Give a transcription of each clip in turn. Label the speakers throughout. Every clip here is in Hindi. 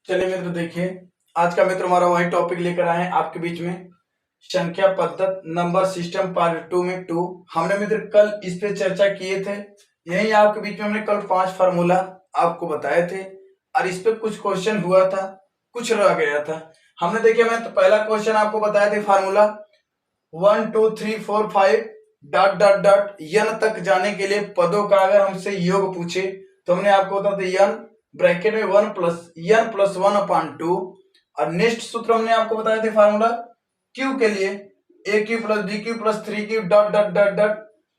Speaker 1: चलिए मित्र, देखिए आज का मित्र हमारा वही टॉपिक लेकर आए हैं आपके बीच में। संख्या पद्धत नंबर सिस्टम पार्ट 2 में 2। हमने मित्र कल इस पे चर्चा किए थे। यही आपके बीच में हमने कल 5 फार्मूला आपको बताए थे और इस पे कुछ क्वेश्चन हुआ था, कुछ रह गया था। हमने देखिए, मैं तो पहला क्वेश्चन आपको बताया था फार्मूला 1 2 3 4 5 डॉट डॉट डॉट यन तक जाने के लिए पदों का अगर हमसे योग पूछे तो हमने आपको बताया था यन ब्रैकेट में 1 प्लस 1 अपॉन 2। और नेक्स्ट सूत्र हमने आपको बताया था फार्मूला क्यू के लिए A Q plus B Q plus 3 Q dot dot dot dot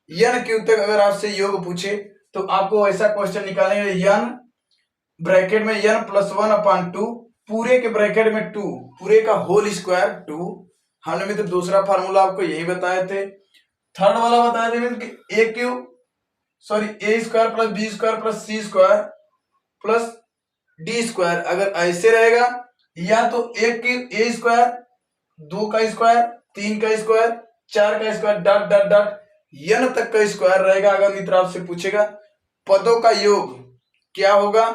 Speaker 1: N Q तक अगर आपसे योग पूछे तो आपको ऐसा क्वेश्चन निकालेंगे यन ब्रैकेट में यन प्लस 1 अपॉन 2 पूरे के ब्रैकेट में 2 पूरे का होल स्क्वायर 2। हमने मित्र दूसरा फार्मूला आपको यही बताए थे। थर्ड वाला बताया थे मित्र कि A square plus B square plus C square plus D square अगर ऐसे रहेगा, या तो ए स्क्वायर 2 का स्क्वायर 3 का स्क्वायर 4 का स्क्वायर डॉट डॉट डॉट यन तक का स्क्वायर रहेगा। अगर मित्र आपसे पूछेगा पदों का योग क्या होगा,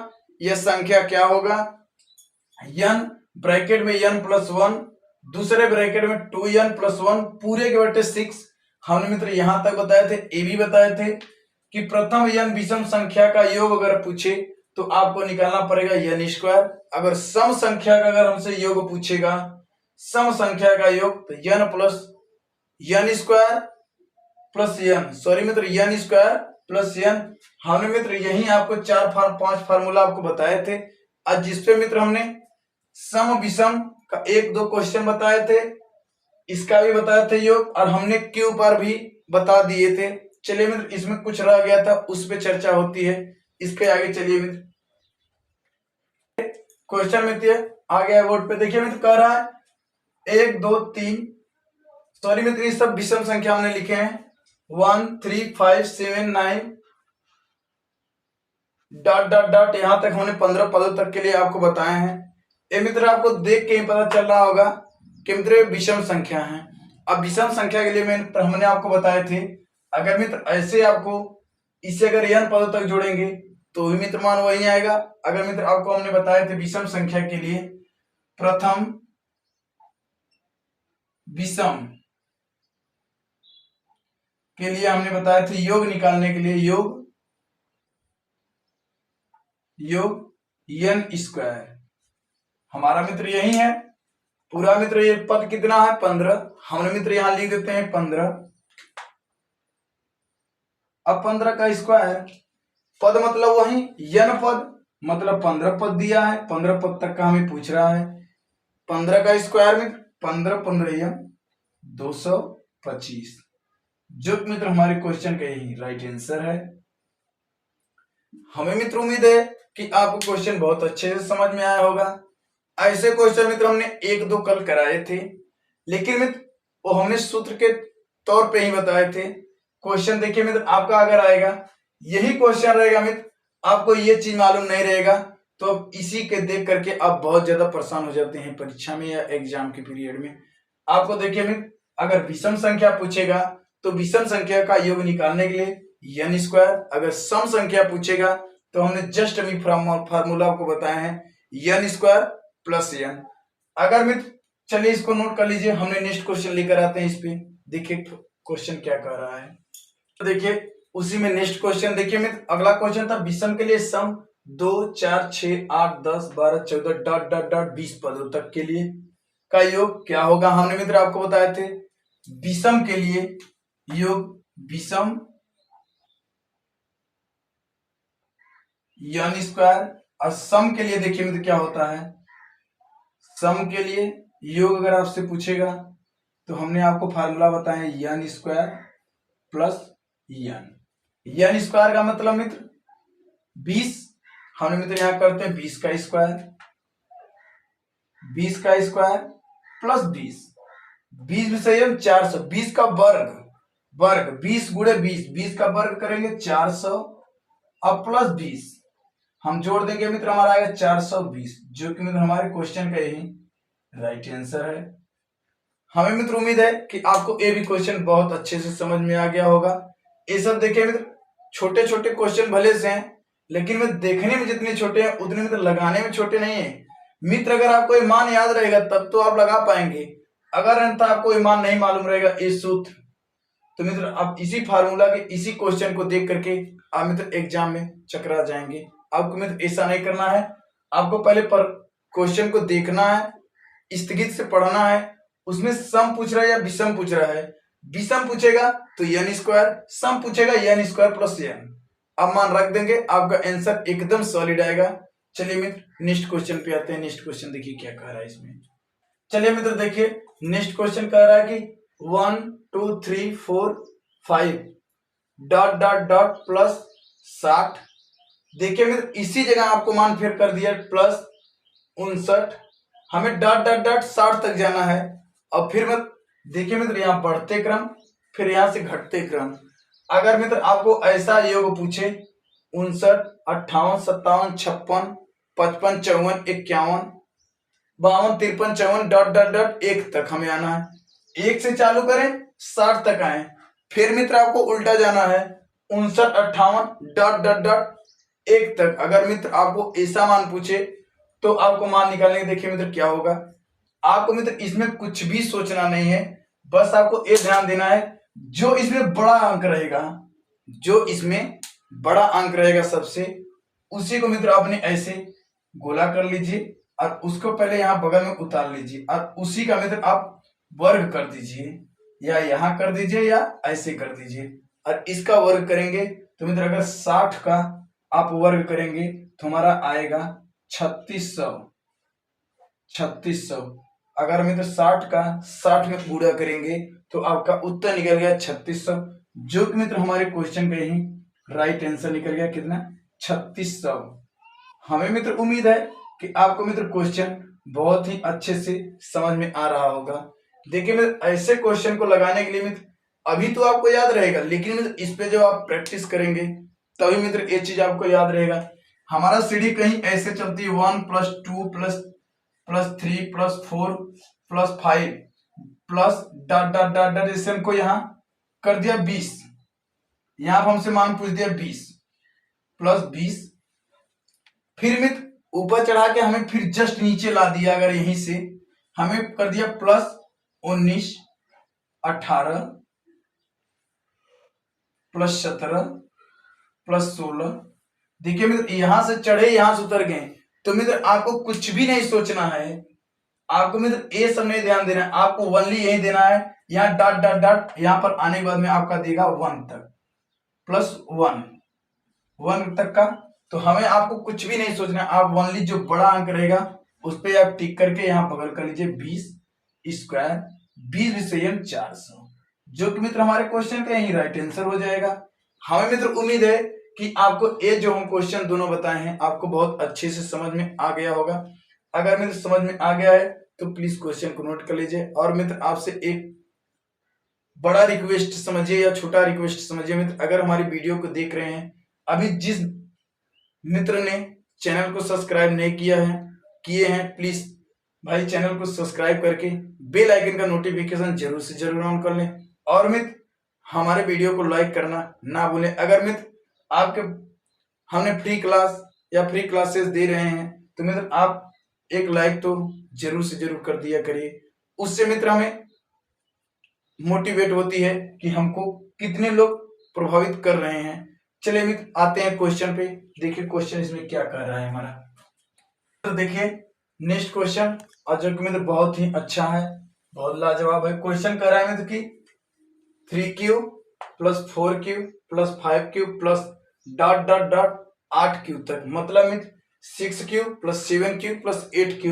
Speaker 1: यह संख्या क्या होगा, यन ब्रैकेट में यन प्लस 1 दूसरे ब्रैकेट में 2n प्लस 1 पूरे के बटे 6। हमने मित्र यहां तक बताए थे, ये भी बताए थे कि प्रथम यन विषम संख्या का योग अगर पूछे तो आपको निकालना पड़ेगा यन स्क्वायर। अगर सम संख्या का अगर हमसे योग पूछेगा, सम संख्या का योग, तो यन प्लस यन स्क्वायर प्लस यन, सॉरी मित्र यन स्क्वायर प्लस यन। हमने मित्र यही आपको 5 फार्मूला आपको बताए थे। आज जिसपे मित्र हमने सम विषम का 1-2 क्वेश्चन बताए थे, इसका भी बताए थे योग, और हमने क्यू पर भी बता दिए थे। चलिए मित्र, इसमें कुछ रह गया था उस पे चर्चा होती है, इसके आगे चलिए मित्र। क्वेश्चन मित्र आ गया बोर्ड पे, देखिए मित्र कह रहा है 1 2 3, सॉरी मित्र ये सब विषम संख्या हमने लिखे हैं 1 3 5 7 9 डॉट डॉट डॉट यहां तक हमने 15 पदों तक के लिए आपको बताए हैं। ये मित्र आपको देख के ही पता चल रहा होगा कि मित्र विषम संख्या है। अब विषम संख्या के लिए हमने आपको बताए थे, अगर मित्र ऐसे आपको इसे अगर n पदों तक जोड़ेंगे तो भी मित्र मान वही आएगा। अगर मित्र आपको हमने बताए थे विषम संख्या के लिए प्रथम विषम के लिए हमने बताए थे योग निकालने के लिए योग n स्क्वायर, हमारा मित्र यही है पूरा। मित्र ये पद कितना है 15, हमने मित्र यहां लिख देते हैं 15। अब 15 का स्क्वायर, पद मतलब वही n पद, मतलब 15 पद दिया है, 15 पद तक का हमें पूछ रहा है। 15 का स्क्वायर में 15 15 225, जो मित्र हमारे क्वेश्चन का यही राइट आंसर है। हमें मित्र उम्मीद है कि आपको क्वेश्चन बहुत अच्छे से समझ में आया होगा। ऐसे क्वेश्चन मित्र हमने 1-2 कल कराए थे, लेकिन मित्र वो हमने सूत्र के तौर पे ही बताए थे। क्वेश्चन देखिए मित्र, आपका अगर आएगा यही क्वेश्चन रहेगा मित्र, आपको ये चीज मालूम नहीं रहेगा तो अब इसी के देख करके आप बहुत ज्यादा परेशान हो जाते हैं परीक्षा में या एग्जाम के पीरियड में। आपको देखिए मित्र, अगर विषम संख्या पूछेगा तो विषम संख्या का योग निकालने के लिए n स्क्वायर, अगर सम संख्या पूछेगा तो हमने जस्ट अभी फार्मूला आपको बताया है n स्क्वायर प्लस n। अगर मित्र चलिए इसको नोट कर लीजिए, हमने नेक्स्ट क्वेश्चन लेकर आते हैं। इस पे देखिए क्वेश्चन क्या कह रहा है, तो देखिए उसी में नेक्स्ट क्वेश्चन देखिए मित्र, अगला क्वेश्चन था विषम के लिए सम 2 4 6 8 10 12 14 डॉट डॉट डॉट 20 पदों तक के लिए का योग क्या होगा। हमने मित्र आपको बताए थे विषम के लिए योग विषम n स्क्वायर, और सम के लिए देखिए मित्र क्या होता है, सम के लिए योग अगर आपसे पूछेगा तो हमने आपको फार्मूला बताया है n square plus n square का मतलब मित्र 20, हमने मित्र यहां करते हैं 20 का स्क्वायर, 20 का स्क्वायर प्लस 20 भी सही है 400, 20 का वर्ग 20 गुणे 20 का वर्ग करेंगे 400 अब प्लस 20 हम जोड़ देंगे मित्र, हमारा आएगा 420, जो कि मित्र हमारे क्वेश्चन का यही राइट आंसर है। हमें मित्र उम्मीद है कि आपको ये भी क्वेश्चन बहुत अच्छे से समझ में आ गया होगा। ये सब देखिए मित्र छोटे छोटे क्वेश्चन भले से हैं, लेकिन मित्र देखने में जितने छोटे हैं उतने मित्र लगाने में छोटे नहीं है। मित्र अगर आपको ये मान याद रहेगा तब तो आप लगा पाएंगे, अगर अन्यथा आपको ये मान नहीं मालूम रहेगा इस सूत्र, तो मित्र आप इसी फार्मूला के इसी क्वेश्चन को देख करके आप मित्र एग्जाम में चकरा जाएंगे। आपको मित्र ऐसा नहीं करना है, आपको पहले पर क्वेश्चन को देखना है, स्थगित से पढ़ना है, उसमें सम पूछ रहा है या विषम पूछ रहा है। विषम पूछेगा तो n स्क्वायर, सम पूछेगा n स्क्वायर प्लस n। अब मान रख देंगे, आपका आंसर एकदम सॉलिड आएगा। चलिए मित्र नेक्स्ट क्वेश्चन पे आते हैं। नेक्स्ट क्वेश्चन देखिए क्या कह रहा है इसमें। चलिए मित्र देखिए नेक्स्ट क्वेश्चन कह रहा है कि 1 2 3 4 5 डॉट डॉट डॉट प्लस 60। देखिए मित्र इसी जगह आपको मान फिर कर दिया प्लस 59, हमें डॉट डॉट डॉट 60 तक जाना है। अब फिर मत देखिए मित्र यहाँ बढ़ते क्रम, फिर यहाँ से घटते क्रम। अगर मित्र आपको ऐसा योग पूछे 59 58 57 56 55 54 51 52 53 54 डॉट डॉट डॉट 1 तक हमें आना है। 1 से चालू करें 60 तक आए, फिर मित्र आपको उल्टा जाना है 59 58 डॉट डॉट डॉट 1 तक। अगर मित्र आपको ऐसा मान पूछे तो आपको मान निकालने के देखिए मित्र क्या होगा। आपको मित्र इसमें कुछ भी सोचना नहीं है, बस आपको ये ध्यान देना है जो इसमें बड़ा अंक रहेगा, जो इसमें बड़ा अंक रहेगा सबसे, उसी को मित्र आपने ऐसे गोला कर लीजिए और उसको पहले यहाँ बगल में उतार लीजिए और उसी का मित्र आप वर्ग कर दीजिए, या यहाँ कर दीजिए या ऐसे कर दीजिए और इसका वर्ग करेंगे तो मित्र अगर 60 का आप वर्ग करेंगे तो हमारा आएगा 3600। अगर मित्र 60 का 60 में गुणा करेंगे तो आपका उत्तर निकल गया 3600, जो कि मित्र हमारे क्वेश्चन का ही राइट आंसर निकल गया कितना 3600। हमें मित्र उम्मीद है कि आपको मित्र क्वेश्चन बहुत ही अच्छे से समझ में आ रहा होगा। देखिए मित्र ऐसे क्वेश्चन को लगाने के लिए मित्र अभी तो आपको याद रहेगा, लेकिन मित्र इस पे जब आप प्रैक्टिस करेंगे तभी मित्र ये चीज आपको याद रहेगा। हमारा सीढ़ी कहीं ऐसे चलती है 1 + 2 + 3 + 4 + 5 plus dot dot dot dot, जैसे हमको यहाँ कर दिया 20, यहाँ पर हमसे मान पूछ दिया 20 + 20, फिर मित्र ऊपर चढ़ा के हमें फिर जस्ट नीचे ला दिया। अगर यहीं से हमें कर दिया +19 18 +17 +16। देखिए मित्र यहां से चढ़े यहां से उतर गए, तो मित्र आपको कुछ भी नहीं सोचना है, आपको मित्र ये सब नहीं ध्यान देना है, आपको ओनली यही देना है। यहाँ डॉट डॉट डॉट यहाँ पर आने के बाद में आपका देगा 1 तक +1 तक का, तो हमें आपको कुछ भी नहीं सोचना है। आप ओनली जो बड़ा अंक रहेगा उस पर आप टिक करके यहाँ बगल कर लीजिए 20 स्क्वायर 20 से 400, जो कि मित्र हमारे क्वेश्चन का यही राइट आंसर हो जाएगा। हमें मित्र उम्मीद है कि आपको ये जो हम क्वेश्चन दोनों बताए हैं आपको बहुत अच्छे से समझ में आ गया होगा। अगर मित्र समझ में आ गया है तो प्लीज क्वेश्चन को नोट कर लीजिए। और मित्र आपसे एक बड़ा रिक्वेस्ट समझिए या छोटा रिक्वेस्ट समझिए मित्र, अगर हमारी वीडियो को देख रहे हैं, अभी जिस मित्र ने चैनल को सब्सक्राइब नहीं किया है किए हैं, प्लीज भाई चैनल को सब्सक्राइब करके बेल आइकन का नोटिफिकेशन जरूर से जरूर ऑन कर लें। और मित्र हमारे वीडियो को लाइक करना ना भूलें। अगर मित्र आपके हमने फ्री क्लास या फ्री क्लासेस दे रहे हैं तो मित्र आप एक लाइक तो जरूर से जरूर कर दिया करिए, उससे मित्र हमें मोटिवेट होती है कि हमको कितने लोग प्रभावित कर रहे हैं। चलिए मित्र आते हैं क्वेश्चन पे। देखिए क्वेश्चन इसमें क्या कह रहा है हमारा, तो देखिए नेक्स्ट क्वेश्चन, और जो कि मित्र बहुत ही अच्छा है, बहुत लाजवाब है। क्वेश्चन कह रहा है मित्र कि 3q + 4q + 5q + dot dot dot 8q तक, मतलब मित्र 6q + 7q + 8q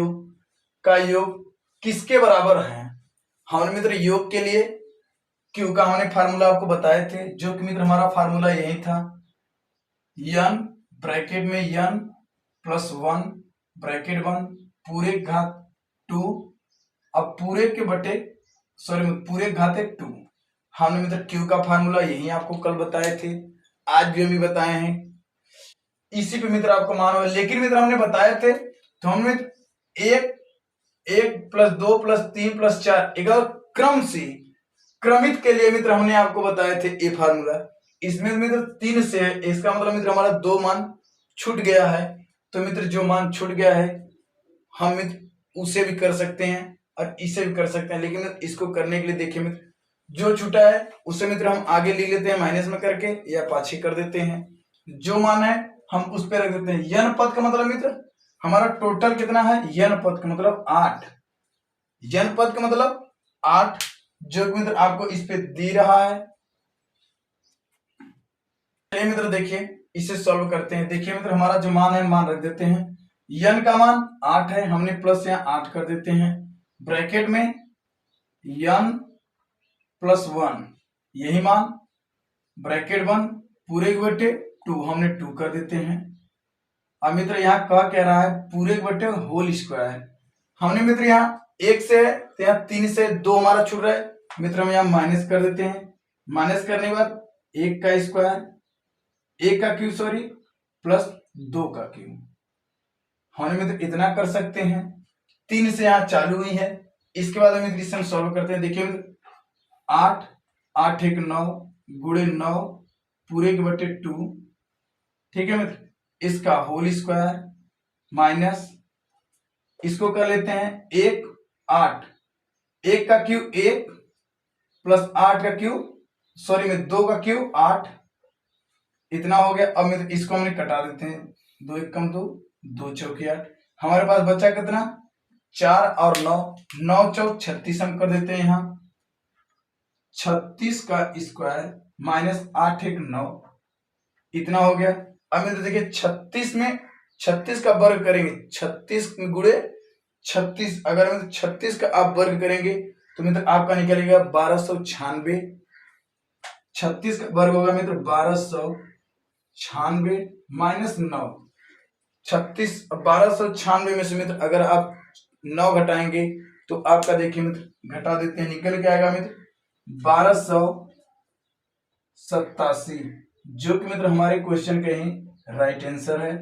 Speaker 1: का योग किसके बराबर है। हमने मित्र योग के लिए q का हमने फार्मूला आपको बताए थे, जो कि मित्र हमारा फार्मूला यही था, n ब्रैकेट में n + 1 ब्रैकेट 1 पूरे घात 2, अब पूरे के बटे पूरे घाते 2। हमने मित्र q का फार्मूला यही आपको कल बताए थे, आज भी अभी बताए हैं, इसी पे मित्र आपको मान होगा। लेकिन मित्र हमने बताए थे तो हमने 1 + 2 + 3 + 4 एक क्रम से क्रमित के लिए मित्र हमने आपको बताए थे ये फार्मूला। इसमें मित्र 3 से है, इसका मतलब मित्र हमारा 2 मान छूट गया है। तो मित्र जो मान छूट गया है हम मित्र उसे भी कर सकते हैं और इसे भी कर सकते हैं, लेकिन मित्र इसको करने के लिए देखिए मित्र जो छूटा है उसे मित्र हम आगे लिख लेते हैं माइनस में करके या पाछे कर देते हैं, जो मान है हम उस पे रख देते हैं। यन पद का मतलब मित्र हमारा टोटल कितना है, यन पद का मतलब 8, यन पद का मतलब 8, जो मित्र आपको इस पे दे रहा है। चलिए मित्र देखिए इसे सॉल्व करते हैं। देखिए मित्र हमारा जो मान है मान रख देते हैं, यन का मान 8 है, हमने प्लस यहाँ 8 कर देते हैं, ब्रैकेट में यन प्लस 1 यही मान, ब्रैकेट 1 पूरे के बटे 2 हमने 2 कर देते हैं। अब मित्र यहाँ क्या कह रहा है, पूरे के बटे होल स्क्वायर, हमने मित्र यहाँ 1 से तो यहाँ 3 से 2 हमारा छूट रहा है, मित्र हम यहाँ माइनस कर देते हैं, माइनस करने के बाद 1 का स्क्वायर, 1 का क्यूब सॉरी प्लस 2 का क्यूब, हमने मित्र इतना कर सकते हैं। 3 से यहाँ चालू हुई है, इसके बाद हम इसे सॉल्व करते हैं। देखिए मित्र 8 8 1 9 गुणे 9 पूरे के बटे 2, ठीक है मित्र, इसका होल स्क्वायर माइनस इसको कर लेते हैं 1 8, 1 का क्यूब 1 प्लस 8 का क्यूब सॉरी में 2 का क्यूब 8, इतना हो गया। अब मित्र इसको हमने कटा देते हैं, 2 1 कम 2 2 चौके 8, हमारे पास बचा कितना 4 और 9 9 चौक 36 हम कर देते हैं, यहाँ 36 का स्क्वायर माइनस 8 1 9 इतना हो गया। अब मित्र देखिए 36 में 36 का वर्ग करेंगे, 36 गुणे 36, अगर मित्र 36 का आप वर्ग करेंगे तो मित्र आपका निकलेगा 1296, 36 का वर्ग होगा मित्र 1296 माइनस 9, 36 1296 में से मित्र अगर आप 9 घटाएंगे तो आपका देखिए मित्र घटा देते हैं, निकल के आएगा मित्र 1287, जो कि मित्र हमारे क्वेश्चन का ही राइट आंसर है।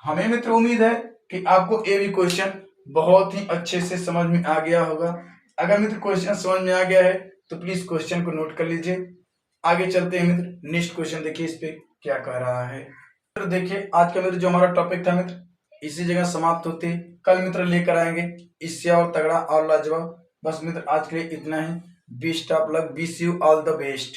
Speaker 1: हमें मित्र उम्मीद है कि आपको ये भी क्वेश्चन बहुत ही अच्छे से समझ में आ गया होगा। अगर मित्र क्वेश्चन समझ में आ गया है तो प्लीज क्वेश्चन को नोट कर लीजिए। आगे चलते हैं मित्र, नेक्स्ट क्वेश्चन देखिए इस पे क्या कह रहा है। तो देखिए आज का मित्र जो हमारा टॉपिक था मित्र इसी जगह समाप्त होते, कल मित्र लेकर आएंगे इससे और तगड़ा और लाजवाब। बस मित्र आज के लिए इतना ही। Best of luck, wish you all the best.